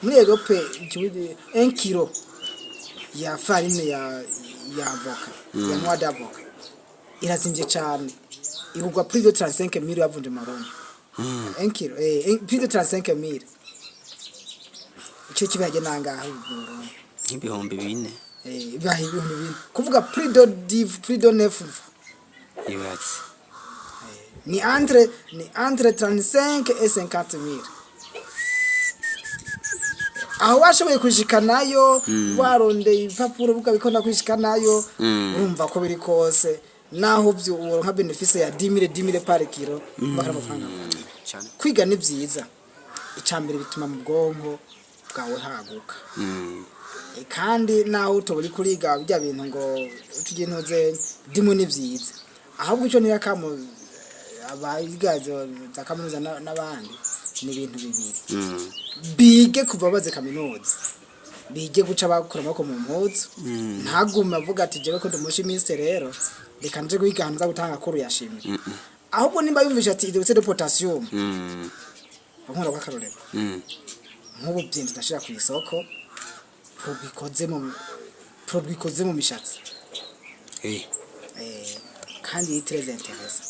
muri Europe 1 kilo ya farine ya avoka ya noix d'avocat irazimvye cyane igurwa plus de 35,000 yavunje marundi 1 kilo plus de 35,000 icyo kibaje nangaha ibihumbi 4 ibahe ibihumbi 4 kuvuga plus de 9 ibatse ni entre 35 et 50,000 aho washoboye kushikanayo warondeye ipapuro bukabikona kushikanayo urumva ko biri kose naho byo nka benefice ya 10,000 par kilo bakara amafaranga cyane kwiga ni byiza icambere bituma mu bwonko bwawe haguka kandi naho utoburi kuriga bijya bintu ngo tujye ntoze dimo ni byiza ahubwo icyo niya kamo abayigazo za kaminuza n'abandi ni ibintu bibiri bige kuva baze kaminuza bige guca bakora bako mu mpuzu ntagume avuga ati jewe ko ndumushimiste rero reka nje guhiganza gutanga kuru yashimye ahubwo nimba yumvisha ati idose de potassium nkora kwakarorero nk'ubu byinshi ndashira ku isoko probikoze mu mishatsi kandi yitreze interesa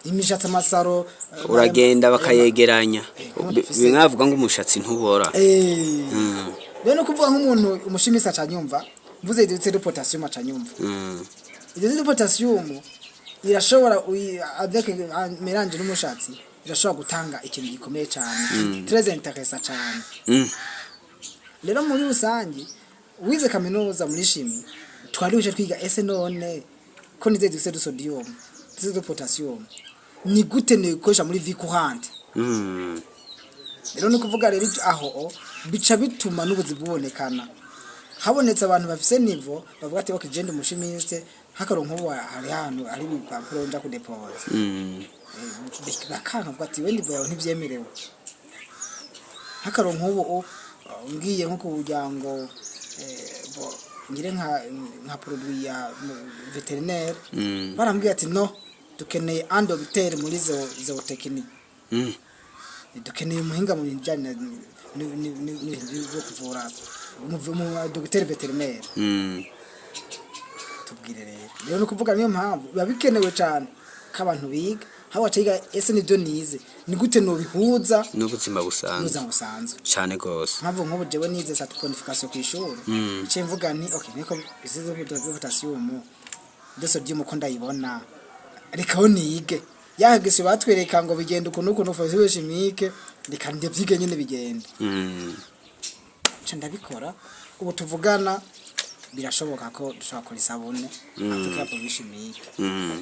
imishatsi amasaro uragenda bakayegeranya binkavuga ngo umushatsi ntubora bene kuvuga nk'umuntu umushimisa acanyumva mvuze idutse de potassium acanyumva idutse de potassium irashobora avec mélange n'umushatsi irashobora gutanga ikintu gikomeye cyane très intéressant cyane rero muri rusangi wize kaminuza muri shimi twari twiga ese none ko nize idutse de sodium idutse de potassium ni gute nikoresha muri vie courante rero no kuvuga rero aho bica bituma n'ubuzi bubonekana habonetse abantu bafise nivo bavuga ati okay gende umushimiste hakaronka ubu hari hano ari bipapuro nja ku deposit bakanka bavuga ati we nivo yawe ntibyemerewe hakaronka ubu ngiye nko ku buryango ngire nka produit ya vétérinaire barambwiye ati no dukeneye un docteur muri zootechnique dukeneye umuhinga mu bijyanye no kuvura mu docteur vétérinaire tubwire rero no kuvuga niyo mpamvu biba bikenewe cyane k'abantu biga hawa ciga ese nibyo nize ni gute no bihuza n'ubuzima busanzwe cyane gose mpamvu nk'ubu jewe nize certification ku ishuri cyo mvuga ni okay niko isize de potassium de sodium ko ndayibona reka ho nige yahagese batwereka ngo bigenda ukuntu fasiwe chimique reka ndavyige nyene bigenda ndabikora ubu tuvugana birashoboka ko dushobora gukora isabune afika ya chimique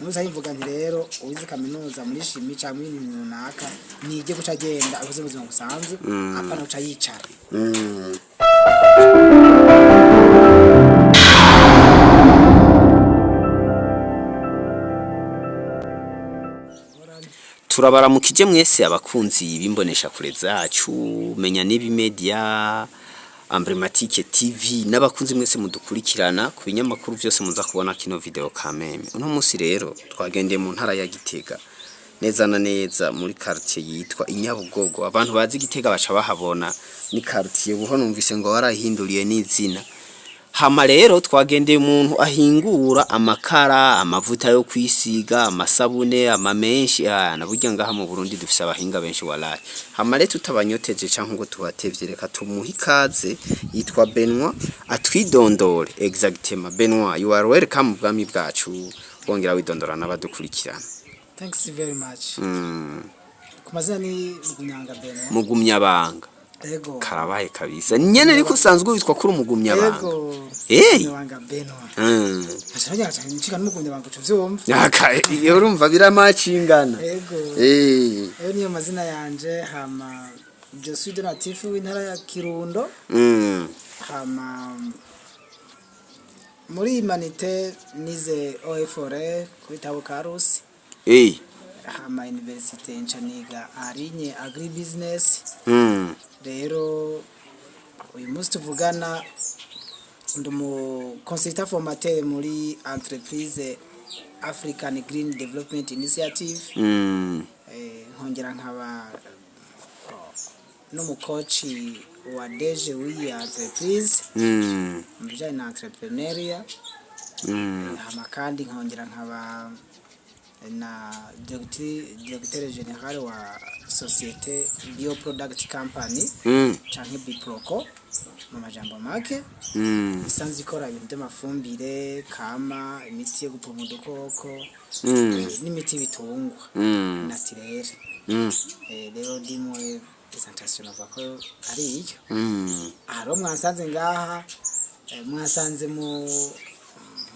nuza yivuga nti rero uwize kaminuza muri chimie cyangwa ibintu runaka nige guca agenda abuze ubuzima busanzwe apana uca yicara turabaramukije mwese abakunzi bimbonesha kure zacu menya nibi media Emblematique TV n'abakunzi mwese mudukurikirana ku binyamakuru byose muza kubona kino video kameme uno munsi rero twagendeye mu ntara ya Gitega neza na neza muri quartier yitwa Inyabugogo abantu bazi Gitega baca bahabona ni quartier buho numvise ngo warahinduriye n'izina hama rero twagendeye umuntu ahingura amakara amavuta yo kwisiga amasabune amamenshi naburya ngaha mu Burundi dufise abahinga benshi walaye hama rero tutabanyoteje canke ngo tubatevye reka tumuha ikaze yitwa Benoit atwidondore exactement Benoit you are welcome bwami bwacu bongera widondora nabadukurikirana. Thanks very much. Kumazina ni Mugunyanga Benoit Mugumyabanga Ego. Karabaye kabisa. Nyene ariko usanzwe witwa kuri umugumyabanga. Ego. Mugunyabanga Benoit. Ashanya cyane nshika n'umugumyabanga tuvyumva. Yaka iyo urumva biramacingana. Ego. Eyo niyo mazina yanje hama je suis de natif w'intara ya Kirundo. Hama muri humanité nize OFORE kuri Tabo Karusi. Hama université nchaniga arinye agri business. Rero uyu munsi tuvugana ndumu consultant formateur muri entreprise African Green Development Initiative nkongera nkaba n'umukoci wa DG w'iyi entreprise mu bijyanye na entrepreneuria hama kandi nkongera nkaba na directeur general wa societe bio product company canke Biproco mu majambo make isanzwe ikora ibintu by'amafumbire kama imiti yo gupoma udukoko n'imiti bitungwa naturel rero ndimo presentation of ko ari iyo aro mwasanze ngaha mwasanze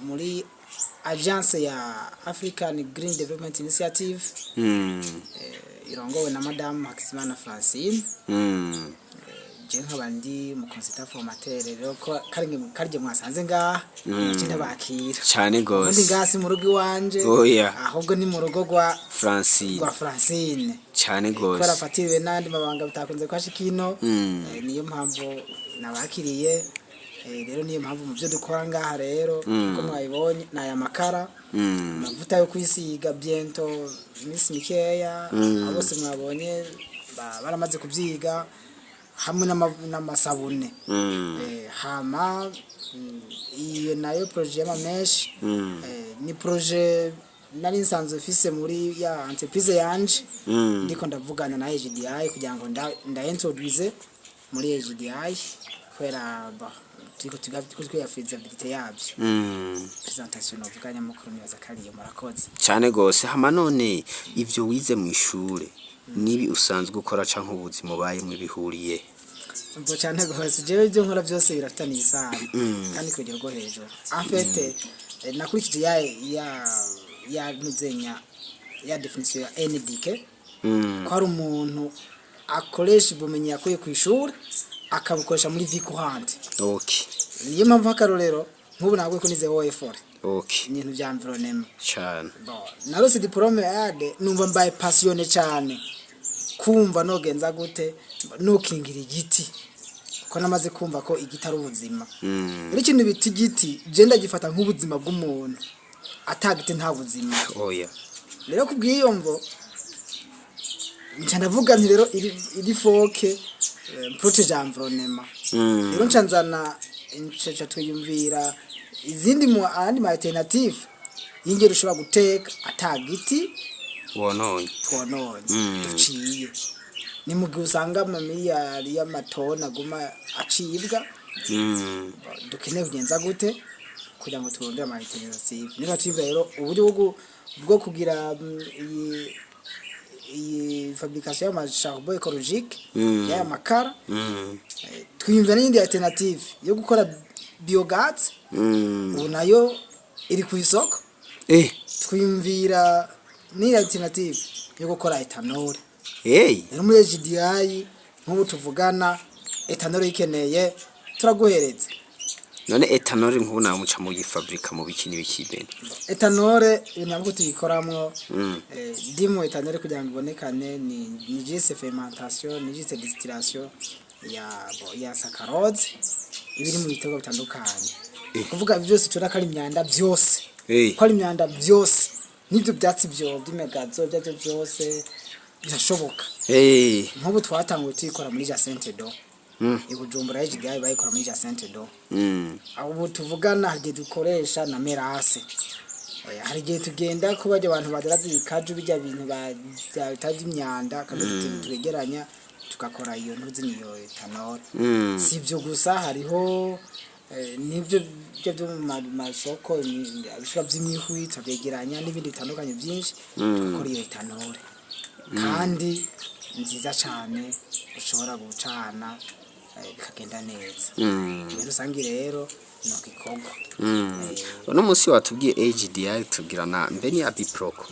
muri agence ya African Green Development Initiative irongowe na Madame Maximana Francine je nkabandi mu consultant formateur rero ko karije mwasanze ngaha cyane bakira cyane gose ndi ngasi mu rugo wanje ahubwo ni mu rugo rwa Francine cyane gose ko rafatiriwe nandi mabanga bitakunze kwashikino niyo mpamvu nabakiriye rero niyo mpamvu mu byo dukora ngaha rero ko mwayibonye naya makara amavuta yo kwisiga biento Miss Mikeya abose mwabonye baramaze kubyiga hamwe n'amasabune hama iyo nayo projet y'amamesh ni projet nari nsanzwe fise muri ya entreprise yanje ndiko ndavugana na AGDI kugira ngo nda introduce muri AGDI kwera turiko ya feasibility yabyo presentation ovuganya mukuru nibaza kariye murakoze cyane gose hama none ivyo wize mu ishure nibi usanzwe ukora canke ubuzima baye mu bihuriye mbo cyane gose jewe ibyo nkora byose birataniye isano kandi kugera go hejuru en fait nakurikije ya nuzenya ya definition ya NDK ko ari umuntu akoresha ubumenyi yakuye ku ishuri akabukoresha muri vie courante okay niyo mpamvu akarorero nk'ubu nagwe ko nize OF4 okay ibintu bya environnement cyane narose diplome yade numva mbaye passionné cyane kumva nogenza gute nokingira igiti ko namaze kumva ko igiti ari ubuzima rero ikintu biti igiti je ndagifata nk'ubuzima bw'umuntu atagite nta buzima oya rero kubwiyomvo ndavuga nti rero iri foke protege environnement rero ncanzana incecha tuyumvira izindi mu andi ma alternative yingero ushobora guteka atagiti wonone duciye ni mugihe usanga amamiliyari y'amatona guma acibwa dukeneye kugenza gute kugira ngo turondere ama alternative niba twimva rero uburyo bwo kugira iyi fabrication y'amacharbon écologique ya makara twiyumva n'indi alternative yo gukora biogaz ubu nayo iri ku isoko twiyumvira ni alternative yo gukora ethanol rero muri AGDI nk'ubu tuvugana ethanol ikeneye turaguhereza none ethanol nk'ubu na muca mu gifabrika mu bikini bikibene ethanol nabwo tuyikoramwo dimo ethanol kugira ngo ibonekane ni juste fermentation ni juste distillation ya saccharose ibiri mu bitego bitandukanye kuvuga byose turakari imyanda byose ko ari imyanda byose nibyo byatsi byo by'imegazo byo byose birashoboka nk'ubu twatanguye tuyikora muri Jacente do ibujumbura AGDI bayikora muri Jacente do abo tuvugana hagiye dukoresha na merase hari gihe tugenda ko bajya abantu badarazi bikaju bijya bintu bitaje imyanda kandi turegeranya tukakora iyo ntuzi niyo ethanol sivyo gusa hariho nibyo byo mu masoko bishobora by'imihwi tubegeranya n'ibindi bitandukanye byinshi tukora iyo ethanol kandi nziza cyane ushobora gucana bikagenda neza rero usangi rero no gikorwa uno munsi watubwiye AGDI tubwirana mbeni ya Biproco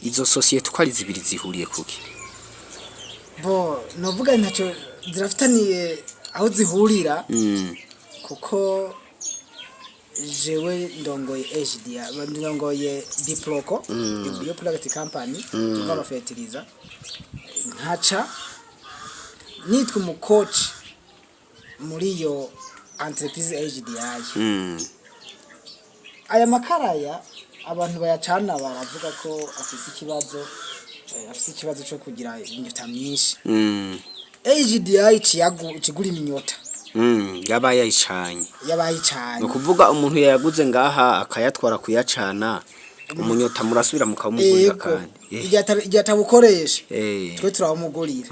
izo societe twari zibiri zihuriye kuki novuga ntacyo zirafitaniye aho zihurira kuko jewe ndongoye AGDI ndongoye Biproco bio product company twabafetiriza nkaca nitwe mu coach muri iyo entreprise AGDI aya makaraya abantu bayacana baravuga ko afise ikibazo afite ikibazo cyo kugira inyota myinshi mm AGDI ikigura iminyota yabaye ayicanye yabayicanye no kuvuga umuntu yayaguze ngaha akayatwara kuyacana umunyota murasubira mukamugurira kandi igihe atabukoresha twe turawumugurira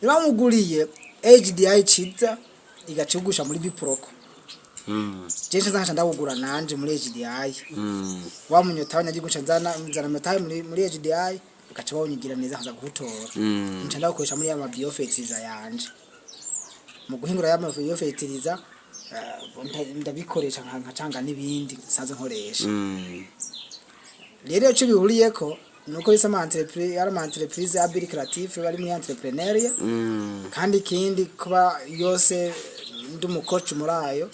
niba muguriye AGDI ciza igacugusha muri biproko jeje nzasha ndabugura nanje muri AGDI wa munyota abanyagiguca nzana mutaye muri AGDI ugaca bawunyigira neza haza gutora nca ndakoresha muri ya biofetiza yanje mu guhingura ya biofetiza ndabikoresha nkacanga n'ibindi saze nkoresha rero cyo bihuriyeko nuko bisa ama entreprise abiri creative bari muri entrepreneuria kandi kindi kuba yose ndumukoci murayo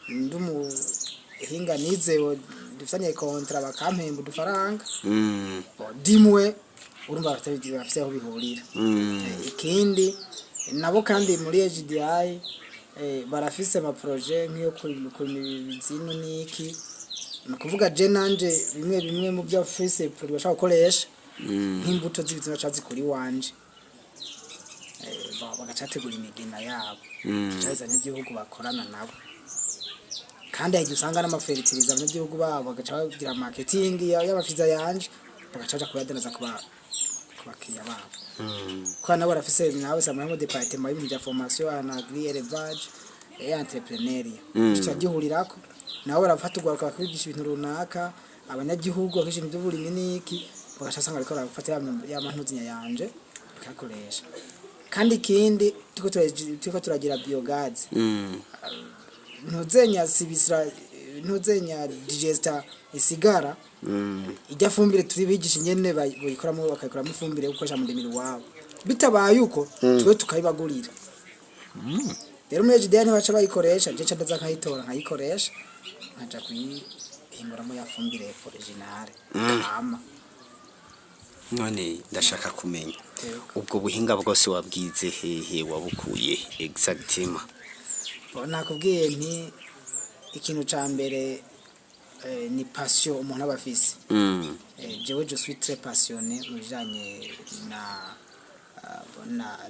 ndumuhinga nizewe dufanye kontra bakampemba udufaranga dimwe urumva bafite aho bihurira ikindi nabo kandi muri AGDI barafise ama projet nk'iyo kuri bizino niki nukuvuga je nanje bimwe mu byo office bashaka gukoresha nk'imbuto z'ibizima cazi kuri wanje bagacategura imigina yabo cyazanye igihugu bakorana nabo kandi yagiye usanga n'amafertilizer abanyagihugu babo bagaca bagira marketing y'abafiza yanje bagacaja kuyadanaza kubakiriya babo kwa nabo barafise nawe samwe departement y'ibintu bya formation en agri élevage et entrepreneuria cyagihurirako nabo barafata ugwaruka bakwigisha ibintu runaka abanyagihugu bakisha ibintu by'uburimyi niki bagashasanga ariko barafatira y'amantuzinya yanje bakakoresha kandi kindi tuko turagira biogaz ntuzenya digester isigara ijya fumbire turi bigisha nyene bayikoramo bakayikoramo ifumbire gukoresha mu ndimiro wabo bitabaye uko twe tukayibagurira rero muri AGDI ntibaca bayikoresha je ca ndaza nkayitora nkayikoresha nkaja kuyihinguramo ya fumbire originale kama none ndashaka kumenya ubwo buhinga bwose wabwize hehe wabukuye exactement nakubwiye nti ikintu ca mbere ni passion umuntu abafise jewe je suis très passionné mu bijanye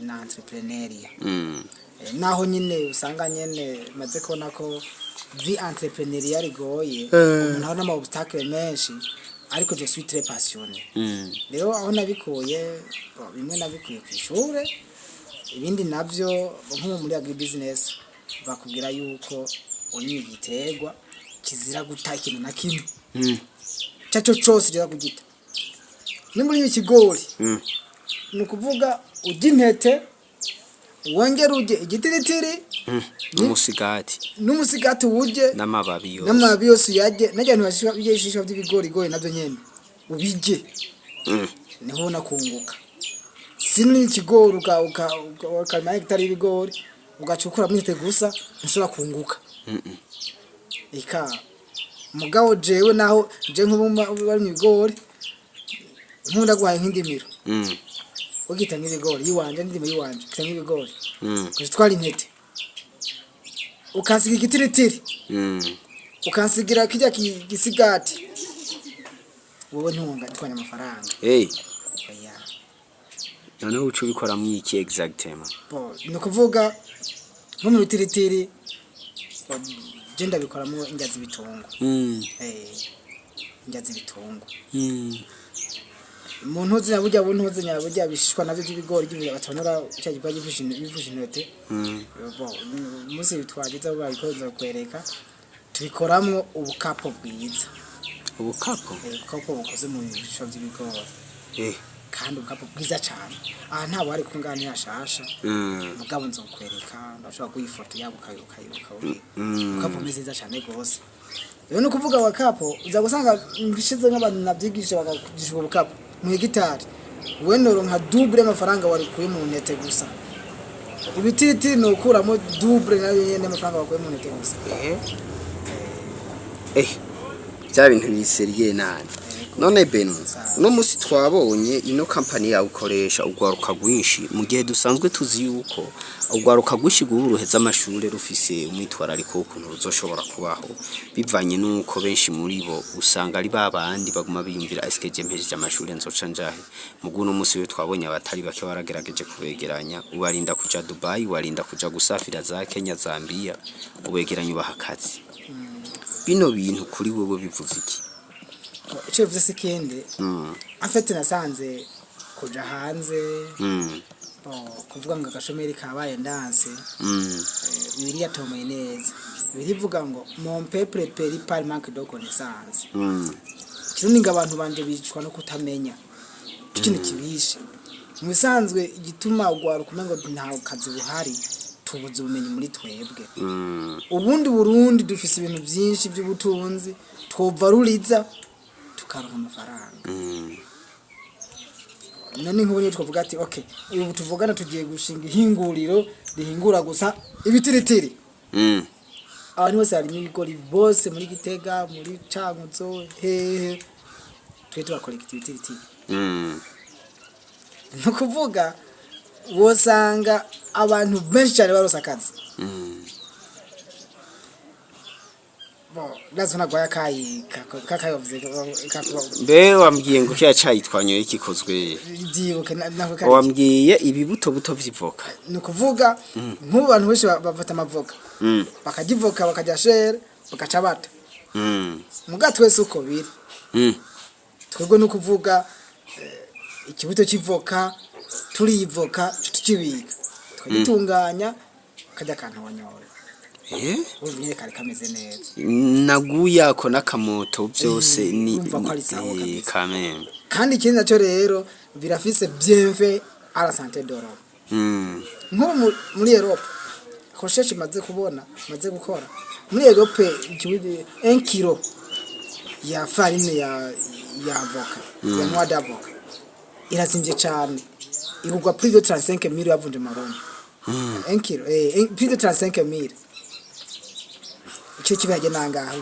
na entrepreneuria naho nyine usanga nyene maze kubona ko vi entrepreneuria rigoye umuntu abona ama obstacle menshi ariko je suis très passionné rero aho nabikuye bimwe nabikuye ku ishure ibindi navyo nko muri agri business bakubwira yuko uri igiterwa kizira guta ikintu na kimwe cyaco cyose kiza kugita ni muri ikigori nukuvuga ujya intete wongera uje igitiritiri n'umusigati wuje n'amababi yose yaje n'abantu bashishwa by'ibigori goye nabyo nyene ubije niho nakunguka sini ikigori ukamenya hectare y'ibigori ugacukura mwite gusa nshobora kunguka ika mugabo jewe naho je nk'ubari mu bigori nkunda guhaye nk'indimiro ugita nk'ibigori yiwanje ndimo yiwanje kitanga ibigori twari intete ukansiga igitiritiri ukansigira kijya gisigati wowe ntunga twanya amafaranga none ucu bikora mu iki exactement no kuvuga nko mu bitiritiri je ndabikoramo ingazi bitongo ingazi bitongo umuntu uzi burya buntuze nyaburya bishishwa navyo by'ibigori by'ibya batonora cyagirwa y'ivujinote musi bitwagiza babikoza kwereka tubikoramwo ubukapo bwiza ubukapo bukoze mu bishishwa by'ibigori kandi ubukapo bwiza cyane aha ntabwo ari kungana yashasha mugabo nzokwereka ndashobora kuyifoto yabo kayiruka ubukapo mwiza cyane gose rero no kuvuga wakapo uza gusanga bishize nk'abantu nabyigisha bakagisha ubukapo mu hegitari wenoro nka double amafaranga wari kuye mu ntete gusa ibititi no kuramo double n'ayene amafaranga wakuye mu ntete gusa bya bintu biseriye nani none Beno no musi twabonye ino company yawe ukoresha ugwaruka rwinshi mu gihe dusanzwe tuzi yuko ugwaruka rwinshi guhuruheza amashure rufise umwitwarariko ukuntu ruzoshobora kubaho bivanye nuko benshi muri bo usanga ari babandi baguma biyumvira SKJ mpejeje amashure nzoca njahe muguno musi we twabonye abatari bake baragerageje kubegeranya ubarinda kuja Dubai warinda kuja gusafira za Kenya Zambia ubegeranya ubahakazi bino bintu kuri wewe bivuze iki icyo bivuze sikende afite nasanze kuja hanze kuvuga ngo agashomeri kabaye ndanse biri yatomoye neza birivuga ngo mon peuple peri par manque de connaissance kirundi ngo abantu banje bicwa no kutamenya ikintu kibishe musanzwe igituma ugwara kumengo nta kazi buhari tubuze ubumenyi muri twebwe ubundi Burundi dufise ibintu byinshi by'ubutunzi twovaruriza tukaronka amafaranga none nk'ubu twavuga ati okay ubu tuvugana tugiye gushinga ihinguriro rihingura gusa ibitiritiri abantu bose hari n'ibigori bose muri Gitega muri Cankuzo hehe twe tubakora ibitiritiri no kuvuga wosanga abantu benshi cyane barosa akazi Nazo nagwaya kakayovuze be wambwiye ngo kya cyayitwanyoye ikikozwe ndibuke nako wambwiye ibibuto buto vy'ivoka no kuvuga nk'ubu bantu benshi bafata amavoka bakagivoka bakajya shere bakaca bata mugato wese uko biri twego no kuvuga ikibuto cy'ivoka turiyivoka tukibika twagitunganya kajya kantu wanyoye ubuye kare kameze neza naguya ko nakamoto byose ni kameme kandi ikindi nacyo rero birafise bienfait à la santé de l'homme nko muri Europe recherche maze gukora muri Europe ikibuye 1 kilo ya farine ya avoka ya noix d'avocat irazimvye cyane igurwa plus de 35,000 yavunje marundi 1 kilo plus de 35,000 icyo kibaje nangaho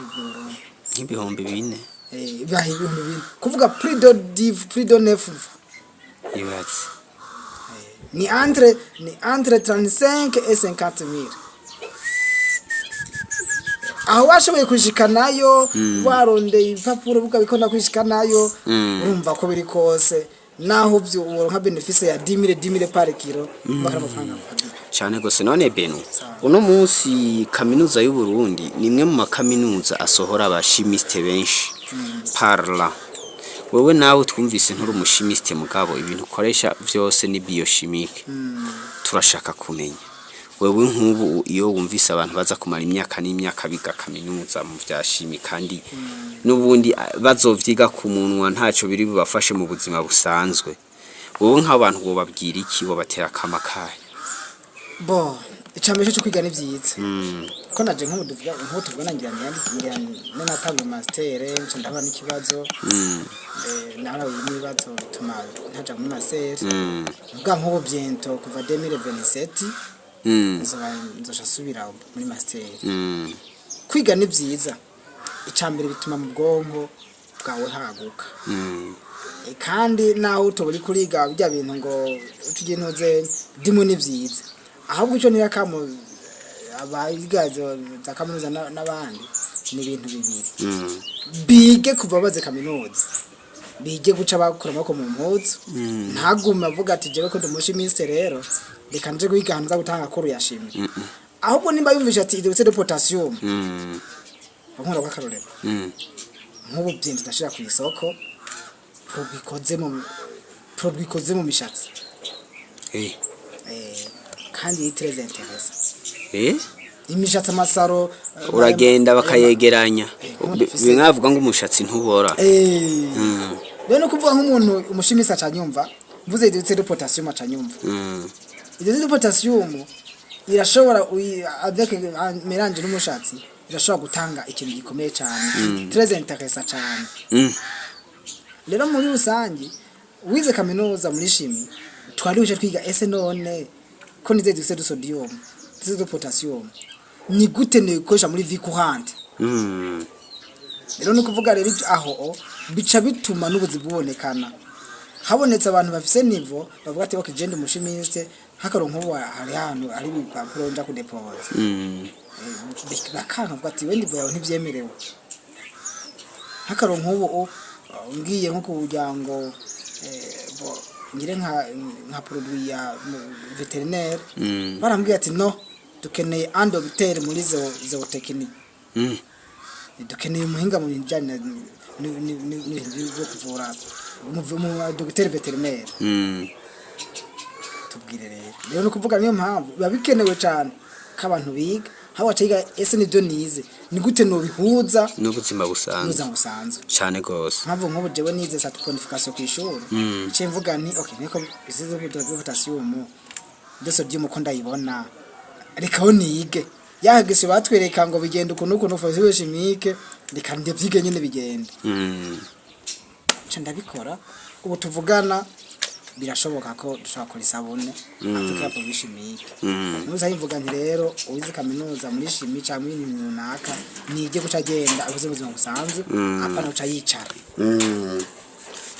ibihumbi 4 bahi ibihumbi 4 kuvuga prix de neuf ibatse ni entre 35 et 50,000 aho washoboye kujikanayo warondeye ibipapuro bukabikona kujikanayo urumva ko biri kose naho byo uronka benefice ya 10,000 par kilo bakara amafaranga cyane gose none Beno uno munsi kaminuza y'u Burundi nimwe mu makaminuza asohora abashimiste benshi parla wewe nawe twumvise nturi umushimiste mugabo ibintu ukoresha byose ni biochimique turashaka kumenya wewe nk'ubu iyo wumvise abantu baza kumara imyaka n'imyaka biga kaminuza mu bya shimi kandi n'ubundi bazovyiga ku munwa ntacyo biri bubafashe mu buzima busanzwe wowe nk'abantu bo babwira iki bo batera kamakaye bo icambere cyo kwiga ni byiza ko naje nk'umuduvuga tuvuga nangira natanga master nce ndabana ikibazo nawe ibibazo bituma ntaja muri master bwa nk'ubu biento kuva 2027 nzoja subira muri master kwiga ni byiza icambere bituma mu bwonko bwawe haguka kandi naho utoburi kuriga bijya bintu ngo tujye ntoze dimo ni byiza ahubwo icyo ntirakamo abayigazo za kaminuza n'abandi ni ibintu bibiri bige kuva baze kaminuza bige guca bakora mako mu mpuzu ntagume avuga ati jewe ko ndumushimiste rero reka nje guhiganza gutanga koro yashimye ahubwo nimba yumvisha ati idose de potassium bankora bakarorera nk'ubu byinshi ndashira ku isoko probikoze mu mishatsi kandi yitreze interesa imishatsi amasaro uragenda bakayegeranya bingavuga ngo umushatsi ntubora bene kuvuga nk'umuntu umushimisa acanyumva mvuze idetse de potassium acanyumva idetse de potassium irashobora avec mélange n'umushatsi irashobora gutanga ikintu gikomeye cyane très intéressant cyane rero muri rusangi wize kaminuza muri shimi twaruje twiga ese none ko nize idetse de sodium idetse de potassium ni gute ne koresha muri vie courante rero ni kuvuga rero aho bica bituma n'ubuzi bubonekana habonetse abantu bafise nivo bavuga ati okay gende mushimise hakaronka ubu hari hano ari bipapuro nja ku deposit bakanka ati we nivo yawe ntivyemerewe hakaronka ubu ngiye nko ku buryango ngire nka produit ya veterinaire barambwiye ati no dukeneye andocteur muri zootechnique dukeneye umuhinga mu bijyanye n'ibyo kuvura mu docteur veterinaire tubwire rero no kuvuga niyo mpamvu biba bikenewe cyane ko abantu biga hawa ciga ese nibyo nize ni gute no bihuza n'ubuzima busanzwe cyane gose mpamvu nk'ubu jewe nize certification ku ishuri cyo mvuga ni okay niko isize byo potassium byose by'umuko ndayibona reka ho nige yahagise batwereka ngo bigenda ukuntu fosiwe chimique reka ndavyige nyine bigenda cyo ndabikora ubu tuvugana birashoboka ko dushobora kuri sabone Afrika ya chimique nuza yivuga nti rero uwize kaminuza muri chimie cyangwa ibintu runaka nige gucagenda abuze ubuzima busanzwe apana uca yicara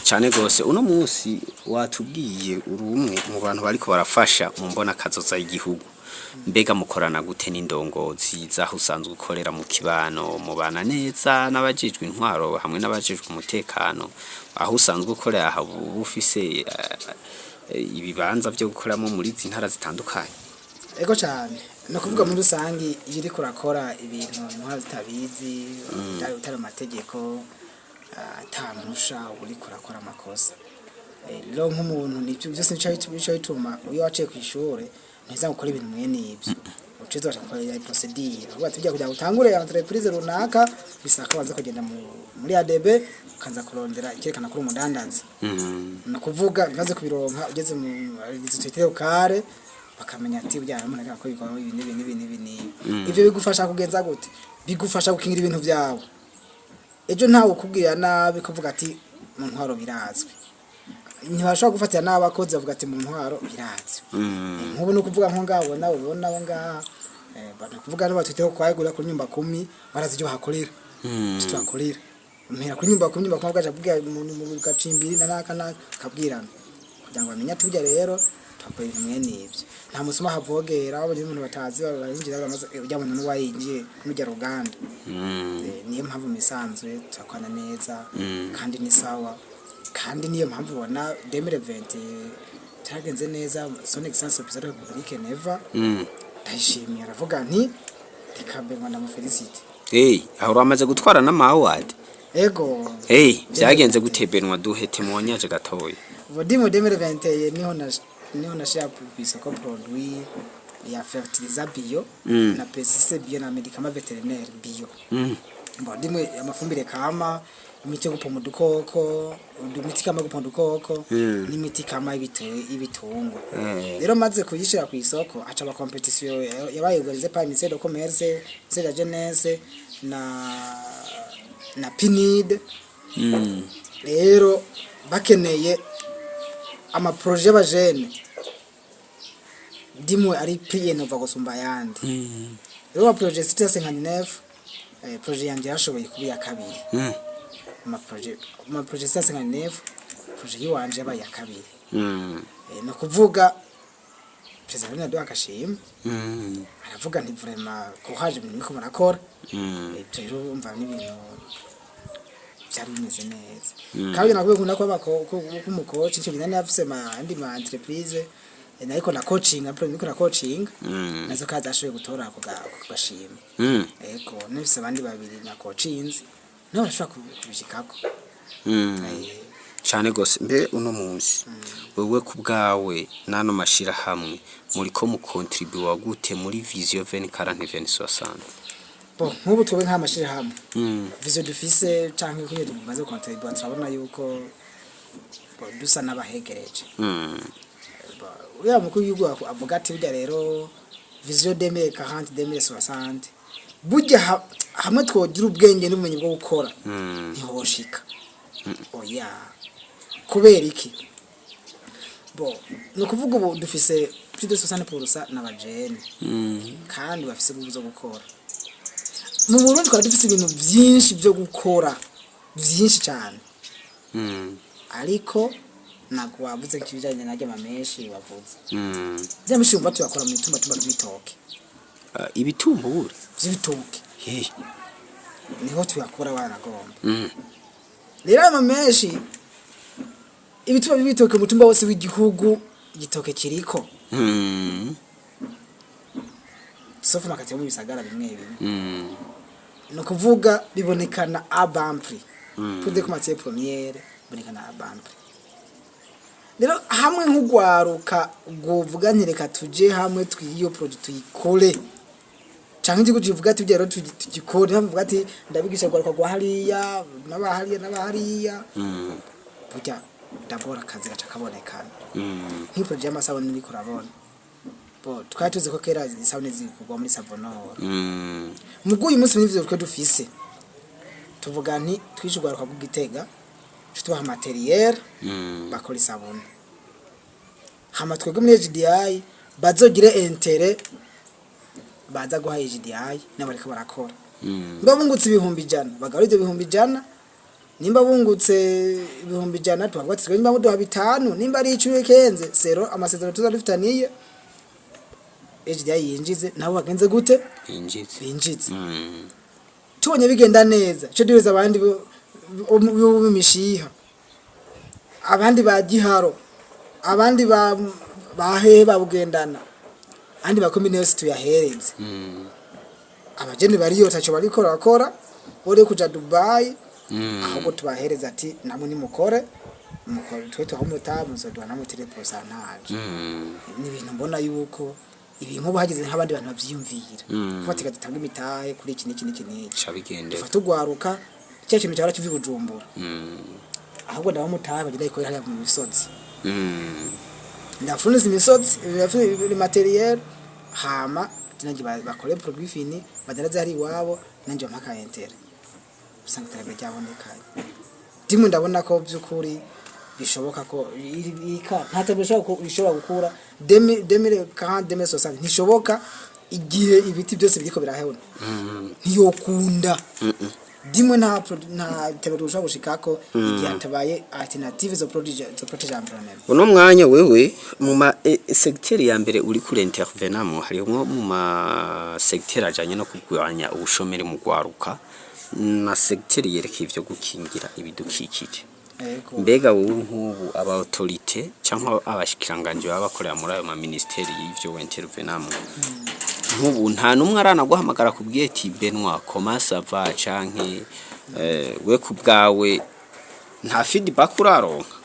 cyane gose uno munsi watubwiye uri umwe mu bantu bariko barafasha mu mbona kazoza y'igihugu mbega mukorana gute n'indongozi zaho usanzwe ukorera mu kibano mubana neza n'abajejwe intwaro hamwe n'abajejwe umutekano aho usanzwe ukorera aha ufise ibibanza byo gukoramo muri ntara zitandukanye ego cyane no kuvuga muri rusangi iyo uri kurakora ibintu intwaro zitabizi utari amategeko atamusha uri kurakora amakosa rero nk'umuntu nibyo byose nico bituma uyo waciye ku ishuri neza gukora ibintu mwene ibyo ucizo bashakora procedure ubwo tujya kujya gutangure entreprise runaka bisaka baza kugenda muri ADB ukanza kurondera ikerekana kuri umudandazi no kuvuga bimaze kubironka ugeze mu zitwitire ukare bakamenya ati byara umuntu ko bikora ibintu ivyo bigufasha kugenza gute bigufasha gukingira ibintu byawe ejo ntawe ukubwira nabi kuvuga ati mu ntwaro birazwe ntibashobora gufatira n'abakozi bavuga ati mu ntwaro birazwe nk'ubu no kuvuga nko ngabo nawe ubona abo ngaha bana kuvuga no batwiteho kwayigura ku nyumba 10 barazi ibyo bahakorera tutakorera mpera ku nyumba 10 bakavuga abwira umuntu mu gacimbiri nanaka kabwirana kugira ngo bamenye ati burya rero twakora ibintu mwene ibyo nta musuma havogera abo umuntu batazi barinjira bamaze ujya muntu n'uwayinjiye n'ujya ruganda niyo mpamvu misanzwe twakwana neza kandi ni sawa kandi niyo mpamvu ubona 2020 tagenze neza son excellence officer de Republique Neva ndashimira aravuga nti rikabe ngo ndamufelicite aho ramaze gutwara na award ego byagenze gutebenwa duhete mu nyaje gatoya vodimo 2020 niho na share publicité ko produit ya fertilizer bio na pesticide bio na médicament vétérinaire bio vodimo amafumbire kama imiti yo gupoma udukoko imiti kama gupoma udukoko n'imiti kama ibitungo rero maze kuyishira ku isoko aca ba competition yabaye organize par ministère de commerce c'est la jeunesse na PNID rero bakeneye ama projet bajene dimwe ari priye nova gusumba yandi rero wa projet 659 projet yanje yashoboye kuba ya kabiri ma projet 659 projet yiwanje yabaye ya kabiri no kuvuga president Ronaldo akashima aravuga nti vraiment ko haje ibintu biko barakora rero umva n'ibintu byari bimeze neza kandi nakubwiye ko nakwa kumukoci cyo binani afise andi ma entreprise nariko na coaching apro niko na coaching nazo kaza ashoye gutora kugashima ego nifise abandi babiri na coachings no bashaka kubishikako cyane gose mbe uno munsi wewe kubgawe nano mashira hamwe muri ko mu contribute gute muri vision 2040-2060 nk'ubu twebwe nk'amashira hamwe vision dufise canke kunye tumaze contribute turabona yuko dusa n'abahegereje uya mukuru yugo avuga ati burya rero vision 2040-2060 burya hamwe twogira ubwenge n'ubumenyi bwo gukora ntihoshika oya kubera iki no kuvuga ubu dufise plus de 60% n'abajene kandi bafise ubuzo gukora mu Burundi twari dufite ibintu byinshi byo gukora byinshi cyane ariko ntabwo wavuze ko ibijyanye n'ajya amamenshi wavuze bya mishumba tuyakora mu itumba by'ibitoke ibitumbura by'ibitoke niho tuyakora wanagomba rero amamenshi ibituba by'ibitoke mu tumba wose w'igihugu igitoke kiriko sauf makati mu bisagara bimwe bimwe no kuvuga bibonekana abampri pour des matières premières bonekana abampri rero hamwe nk'ugwaruka govuga ntireka tuje hamwe twiyo project tuyikore canke ndi kujivuga ati byaro tugikore havuga ati ndabigisha gwaruka gwa hariya n'abahariya burya ndabora akazi gaca kabonekana nk'ipro y'amasabone niko urabona bo twatuze ko kera isabone zikugwa muri Savonoro muguye umunsi n'ivyo twe dufise tuvuga nti twishugwaruka ku Gitega tubaha materiel bakora isabune hama twego muri HDI bazogire intérêt baza guha HDI n'abariko barakora mba bungutse ibihumbi jana bagarije ibihumbi jana nimba bungutse ibihumbi jana twavuga ati nimba muduha bitanu nimba ari icuye kenze zero amasezerano tuzadufitaniye HDI yinjize nabo bagenze gute yinjize tubonye bigenda neza cyo direza abandi b'imishiha abandi ba Giharo abandi bahehe babugendana andi bakomine yose tuyahereze abajene bariyo tacho bariko rakora ore kuja Dubai ahubwo tubahereza ati namwe ni mukore twe tuhomutamu zo duana mu teleposantage ni ibintu mbona yuko ibintu bagize nk'abandi bantu bavyiyumvira kufatika dutanga imitahe kuri iki n'iki cabigende fatugwaruka cya kintu cyara kivi Bujumbura ahubwo ndaho mutahe bagira iko hariya mu misozi ndafuniza imisozi ibintu materiel hama tinanje bakore produit fini badaraza hari wabo nanje mpaka entere usanga tarabe cyabonekanye dimwe ndabona ko byukuri bishoboka ko bishobora gukura 2040 ntishoboka igihe ibiti byose biriko birahebona ntiyokunda dimwe nta teberusha gushikako igihe atabaye alternative zo protege environnement uno mwanya wewe mu ma secteur ya mbere uri kuri intervenamo harimo mu ma secteur ajanye no kugwanya ubushomeri mu gwaruka na secteur yerekeye ivyo gukingira ibidukikije mbega wowe nk'ubu aba autorité cyangwa abashikiranganje baba bakorera muri ayo ma ministeri y'ivyo intervenamo nk'ubu nta numwe arana guhamagara kubwiye ati Benoit comment ça va canke we kubgawe nta feedback uraronka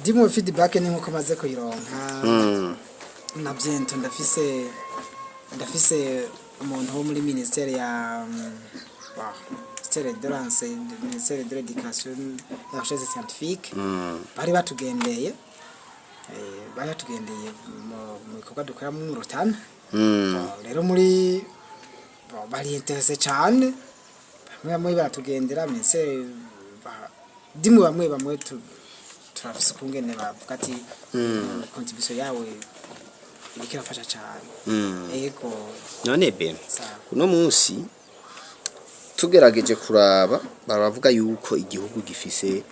dimwe feedback ni nko maze kuyironka na byento ndafise umuntu wo muri ministeri ya ministère de l'éducation et la recherche scientifique bari batugendeye mu bikorwa dukora mu Rutana rero muri bari intéressé cyane bamwe batugendera ministère dimwe bamwe turafise kungene bavuga ati contribution yawe ikirafasha cyane yego none be kuno munsi tugerageje kuraba baravuga yuko igihugu gifise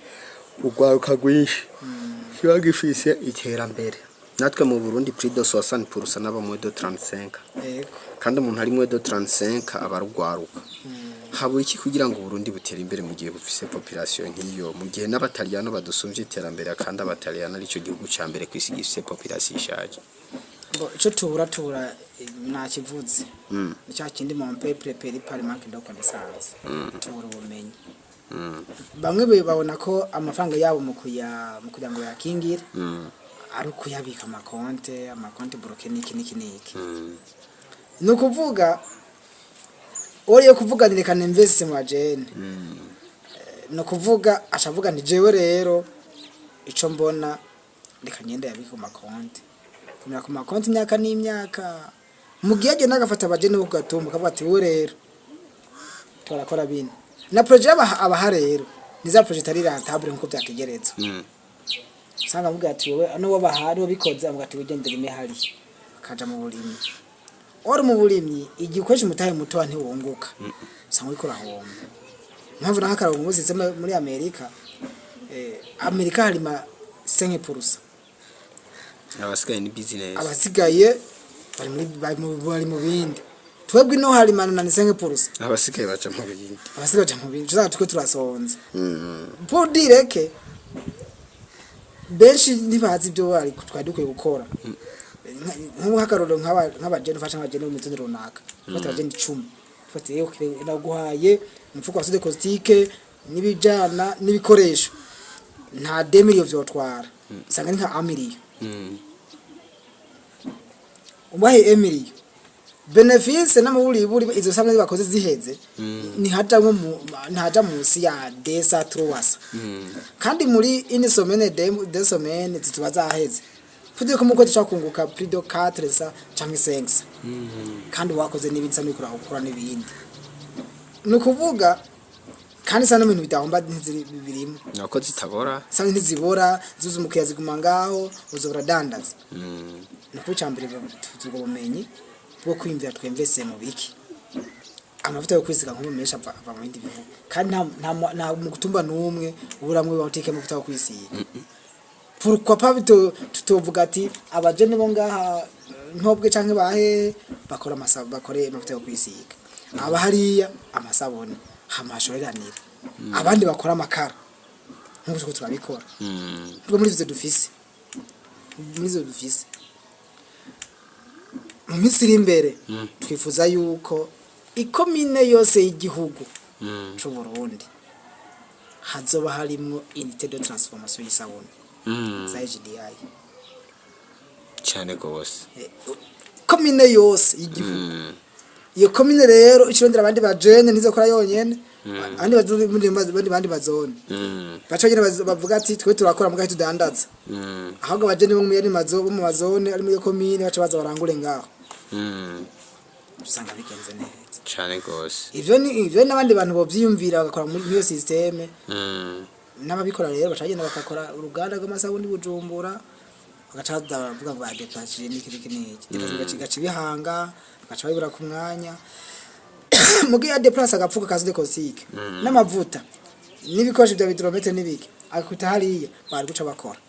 ugwaruka rwinshi kiba gifise iterambere natwe mu Burundi plus de 60% n'aba moins de 35 kandi umuntu ari moins de 35 abarugwaruka habo iki kugira ngo Burundi butere imbere mu gihe bufise population nk'iyo mu gihe n'abataliyano badusumvye iterambere kandi abataliyano ari cyo gihugu ca mbere kwisi gifise population ishaje ico tubura nta kivuze icya kindi mu peuple peri parlement de connaissance tubura ubumenyi bamwe babona ko amafaranga yabo mu kugira ngo yakingire ari kuyabika amakonte bloqué niki no kuvuga uriye kuvuga nirekana invest mu agene no kuvuga acavuga ni jewe rero ico mbona rekanyenda yabika ku makonte kumira ku makonte imyaka n'imyaka mugiye je nagafata abagene bo gatumba kavuga ati we rero turakora bine na projet aba rero niza projet ari rentable nkuko byategereza sanga muga ati we ano wabahari wabikoze amuga ati wigendera imehari kaja mu burimi ori mu burimyi igikoresho mutahe muto ntiwunguka sangwa ikora homba mpamvu n'akarabo ngo zisema muri Amerika Amerika harima 5%. abasigaye ni business Abasigaye bari mu bindi. Twebwe no harima na 5%. abasigaye baca mu bindi Abasigaye mu bindi tuzatwe turasonza. Pour dire que benshi ntibazi ibyo bari twari dukwiye gukora. Nk'ubu hakaroro nk'abageni fasha nk'abageni mu mitondero runaka. Fata abageni 10. Fatiye yo naguhaye umufuko wa sode caustique n'ibijana n'ibikoresho. Nta 2 million vyotwara. Sanga nka 1 million. Ubahe Emily benefice n'amaburi izo samwe bakoze ziheze ni haja munsi ya desa truwasa kandi muri inisomene de somene zitubaza aheze fudiye ko muko twakunguka prido 4 sa cyangwa 5 kandi wakoze n'ibindi samwe kura gukora n'ibindi nukuvuga kandi sana ibintu bitahomba birimo nako zitabora sana ntizibora zuzumukiya ziguma ngaho uzobora dandaza nuko cyambere tugo bumenyi bwo kwimvira twemvese mu biki amavuta yo kwisiga nkumesha ava mu bindi bihugu kandi nta mu gutumba numwe uburamwe bawutike amavuta yo kwisiga pourquoi pas tutovuga ati abajene bo ngaha ntobwe canke bahe bakora bakore amavuta yo kwisiga aba hariya amasabone hamashoreranira abandi bakora amakara nkuko turabikora rwo muri ivyo dufise mu minsi iri imbere twifuza yuko ikomine yose y'igihugu c'u Burundi hazoba harimo unité de transformation y'isabune za HDI cyane gose komine yose y'igihugu iyo komine rero icirondera abandi bajene nizo kora yonyene andi bazuri muri bandi bazone baca nyine bavuga ati twe turakora mugahe tudandaza ahubwo abajene bo mu mazone ari muri komine baca baza barangure ngaho usanga bigenze neza cyane gose ivyo n'abandi bantu bo vyiyumvira bagakora muri iyo systeme n'ababikora rero bacagenda bakakora uruganda rw'amasabuni Bujumbura bagacaza bavuga ngo badepashije n'iki gaci bihanga bagaca bibura ku mwanya mugiye ya deplace agapfuka kazi de caustique n'amavuta n'ibikoresho bya hydrometre n'ibiki akuta hariya bari guca bakora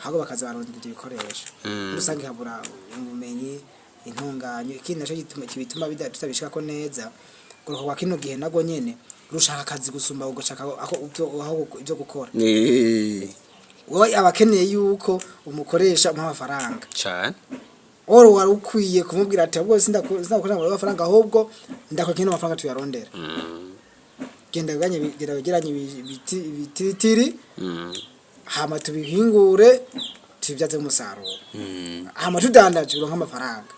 hago bakaza barondera ibikoresho rusange habura ubumenyi intunganyo ikindi naco bituma tutabishika ko neza kuko kwa kino gihe nago nyene rushaka akazi gusumba ugashaka aho ibyo gukora wowe abakeneye yuko umukoresha amafaranga cyane oro wari ukwiye kumubwira ati ahubwo sindakoresha amafaranga ahubwo ndakwakene amafaranga tuyarondera genda geranye bititiri hama tubihingure tubyaze umusaruro hama tudandaje uronka amafaranga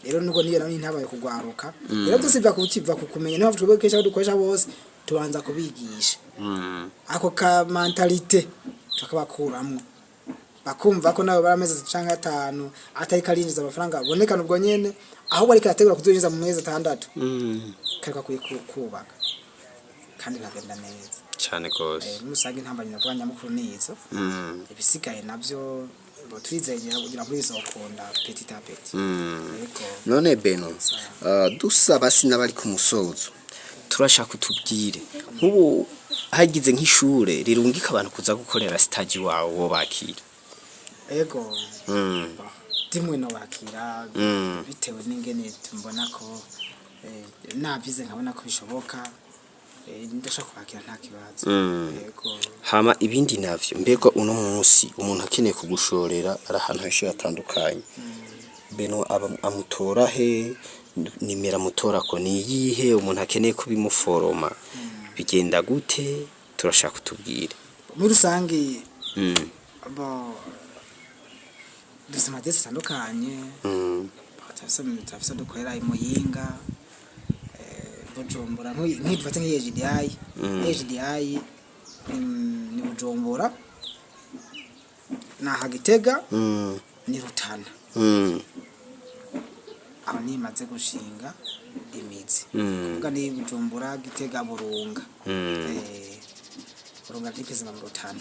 rero nuko niyo nani ntabaye kugwaruka rero dusivya kukiva kukumenya naho twebwe kesha dukoresha bose tubanza kubigisha ako ka mentalite tukabakuramwo bakumva ko nawe barameze canka 5 atari karinjiza amafaranga abonekana ubwo nyene aho bari kategura kuzinjiza mu mezi 6 kareka kubaka kandi bagenda neza cyane gose musange ntambanye navuga nyamukuru nizo ibisigaye navyo twizeye kugira muri izo konda petit à petit none Beno dusaba sinabari ku musozo turashaka kutubwire nk'ubu hagize nk'ishure rirungika abantu kuza gukorera stage wawo wo bakira ego dimwe no bakira bitewe n'ingene tumbona ko navize nkabona ko bishoboka ndashaka kwakira nta kibazo yego hama ibindi navyo mbego uno munsi umuntu akeneye kugushorera ari ahantu henshi hatandukanye Beno amutora he nimera mutora ko ni yihe umuntu akeneye kubimuforoma bigenda gute turashaka kutubwire muri rusangi abo dusema dese tandukanye batafisa dukorera imuyinga Bujumbura nk'idufate nk'HDI HDI ni Bujumbura na Hagitega ni Rutana aba nimaze gushinga imizi kuvuga ni Bujumbura Gitega Burunga Burunga dipeze mu Rutana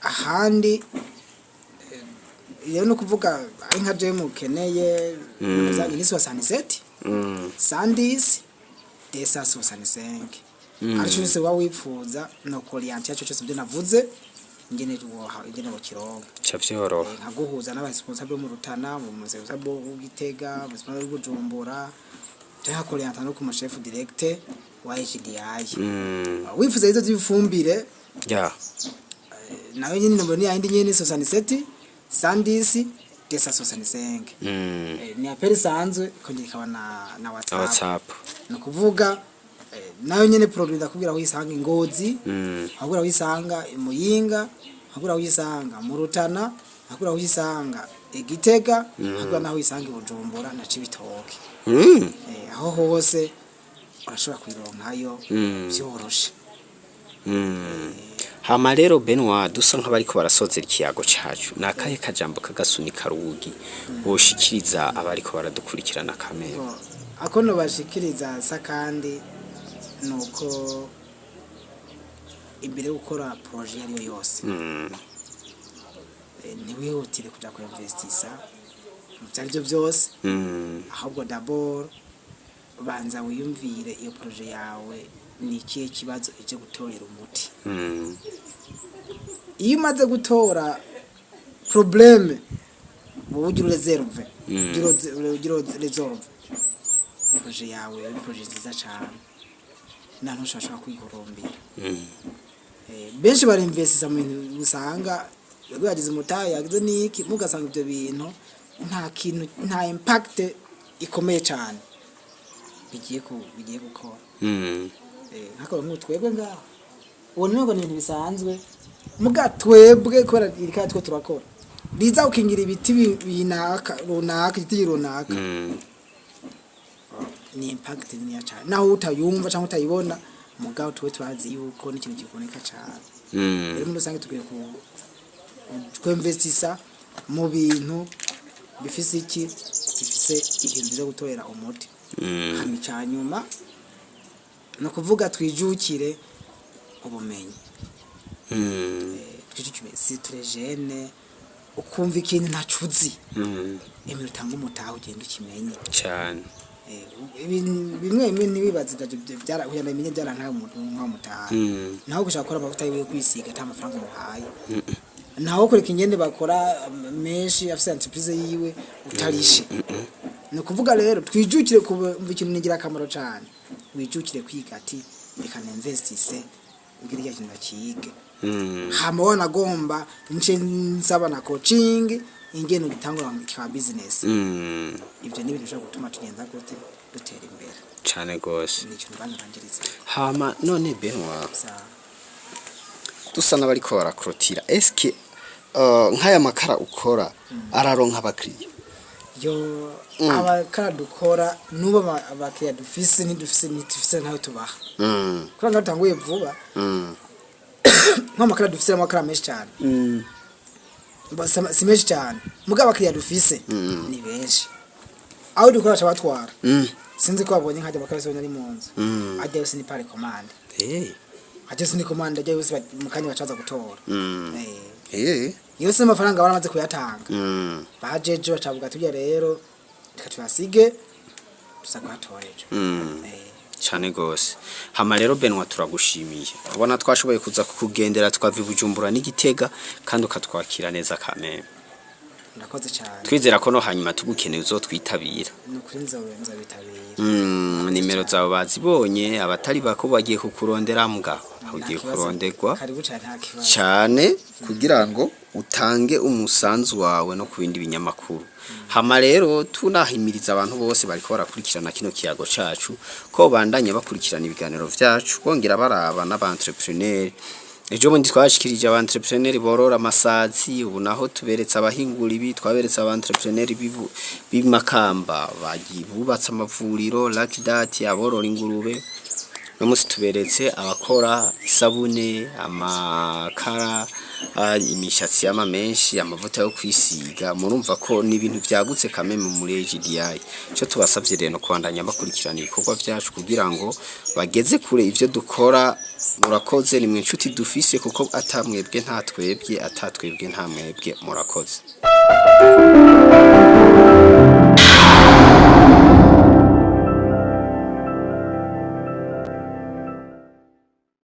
ahandi iyo no kuvuga ari nka je mukeneye muzangi ni 67 sandis desa 65 ariko se wa wipfuza no koriyanti yacu cyose byo navuze ingene wo kironga cyavyoroha nkaguhuza n'abasponsabe mu Rutana mu muzebuza bwo Gitega mu sponsor bw'Ujumbura cyangwa koriyanti no ku chef directeur wa HDI wifuza izo zifumbire nawe nyine nomero ni yindi nyene 67 sandisi desa 65 ni apeli sanzwe kongera ikaba na WhatsApp no kuvuga nayo nyene produit ndakubwira aho isanga Ingozi ahubwo aho isanga Muyinga ahubwo aho isanga mu Rutana ahubwo aho isanga Gitega ahubwo naho isanga Bujumbura na Cibitoke aho hose urashobora kwironkayo byoroshe hama rero Benoit dusa nk'abariko barasozera ikiyago cacu nakaye kajambo kagasunika rugi boshikiriza abariko baradukurikirana kamera ako no bashikiriza sakandi nuko imbere gukora projet yari yose ntiwihutire kuja ku investisa mu byo byose ahubwo d'abord banza wiyumvire iyo projet yawe ni ikihe kibazo ije gutorera umuti iyo umaze gutora probleme wowe ugira reserve projet yawe projet nziza cyane nta ntushobora kwihurumbira benshi bari investisa mu bintu usanga yagize umutahe yagize niki mugasanga ibyo bintu nta impact ikomeye cyane bigiye gukora nkako nk'utwebwe ngaho ubona ngo ni ibintu bisanzwe muga twebwe kora irika twe turakora riza ukingira ibiti binaka runaka igiti runaka ni impact ni cyane naho utayumva cyangwa utayibona muga twe twazi yuko ni ikintu gikuboneka cyane rero muri rusange tugiye ku investisa mu bintu bifise ikintu cyo gutorera umuti hami cyanyuma no kuvuga twijukire ubumenyi twijukire si trejene ukumva ikintu ntacuzi emwe utanga umutaho ugenda ukimenye cyane bimwe nibibaza byarahuye namenye byarantaye umuntu nk'umutaha naho gushaka gukora amavuta yiwe kwisiga ata amafaranga umuhaye naho kureka ingende bakora menshi afise entreprise yiwe utarishe no kuvuga rero twijukire ku ikintu nigira akamaro cyane wijukire kwiga ati reka ninvestise ngiriya kintu nakige hama wanagomba nce nsaba na coaching ingene gitangura kwa business ibyo ni ibintu bishobora gutuma tugenza gute dutera imbere cyane gose ni ikintu banangiriza hama none Benoit dusa n'abariko barakrotira eske nk'aya makara ukora araronka abakiriya yo abakara dukora nuba abakiriya dufise ntidufise ntaho tubaha kora ngatanguye vuba nk'amakara dufise amakara menshi cyane si menshi cyane mugabo abakiriya dufise ni benshi aho dukora cy'abatwara sinzi ko babonye nkajya bakabise bari mu nzu ajya yose ni pare commande ajya ni commande ajya yose mukanya bacaza gutora yose amafaranga baramaze kuyatanga bajeje bacavuga tujya rero tukatubasige tusakwatoreje cyane gose hama rero Benoit turagushimiye ubona twashoboye kuza kukugendera twava Bujumbura n'Igitega kandi ukatwakira neza kameme ndakoze cyane twizera ko no hanyuma tugukeneye uzotwitabira nukuri nzabitabira nimero zawe bazibonye abatari bako bagiye kukurondera mbwa ugiye kuronderwa cyane kugira ngo utange umusanzu wawe no kubindi binyamakuru hama rero tunahimiriza abantu bose bariko barakurikirana kino kiyago cacu ko bandanye bakurikirana ibiganiro vyacu bongera baraba n'abantrepreneur ejo bundi twashikirije abantrepreneur borora amasazi ubu naho tuberetse abahingura ibi twaberetse abantrepreneur bimakamba bagibubatse amavuriro Lakidati aborora ingurube no musi tuberetse abakora isabune amakara imishatsi y'ama menshi, amavuta yo kwisiga, murumva ko ni ibintu vyagutse kameme muri HDI. Cyo tubasavye rero kwandanya bakurikirana ibikorwa vyacu kugira ngo bageze kure ivyo dukora. Murakoze, ni mwe inshuti dufise, kuko atamwebwe nta twebwe, atatwebwe nta mwebwe. Murakoze.